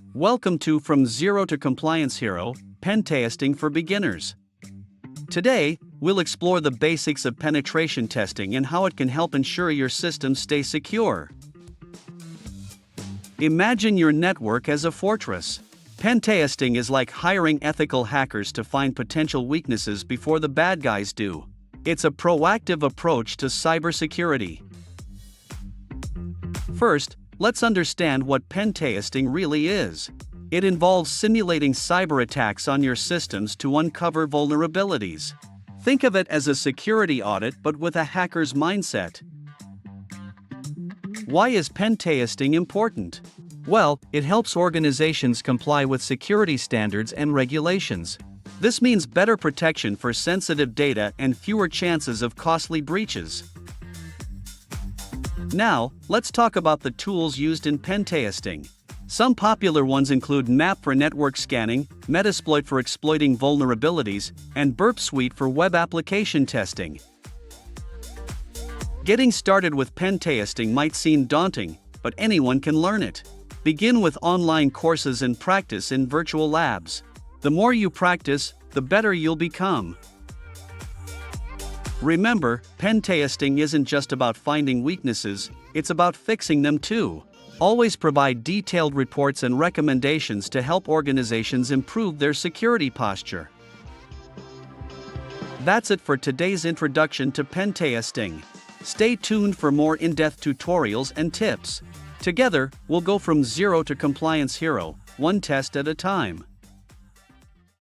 Welcome to From Zero to Compliance Hero, Pentesting for Beginners. Today, we'll explore the basics of penetration testing and how it can help ensure your systems stay secure. Imagine your network as a fortress. Pentesting is like hiring ethical hackers to find potential weaknesses before the bad guys do. It's a proactive approach to cybersecurity. First, let's understand what pentesting really is. It involves simulating cyber attacks on your systems to uncover vulnerabilities. Think of it as a security audit but with a hacker's mindset. Why is pentesting important? Well, it helps organizations comply with security standards and regulations. This means better protection for sensitive data and fewer chances of costly breaches. Now, let's talk about the tools used in pentesting. Some popular ones include MAP for network scanning, Metasploit for exploiting vulnerabilities, and Burp Suite for web application testing. Getting started with pentesting might seem daunting, but anyone can learn it. Begin with online courses and practice in virtual labs. The more you practice, the better you'll become. Remember, pentesting isn't just about finding weaknesses, it's about fixing them too. Always provide detailed reports and recommendations to help organizations improve their security posture. That's it for today's introduction to pentesting. Stay tuned for more in-depth tutorials and tips. Together, we'll go from zero to compliance hero, one test at a time.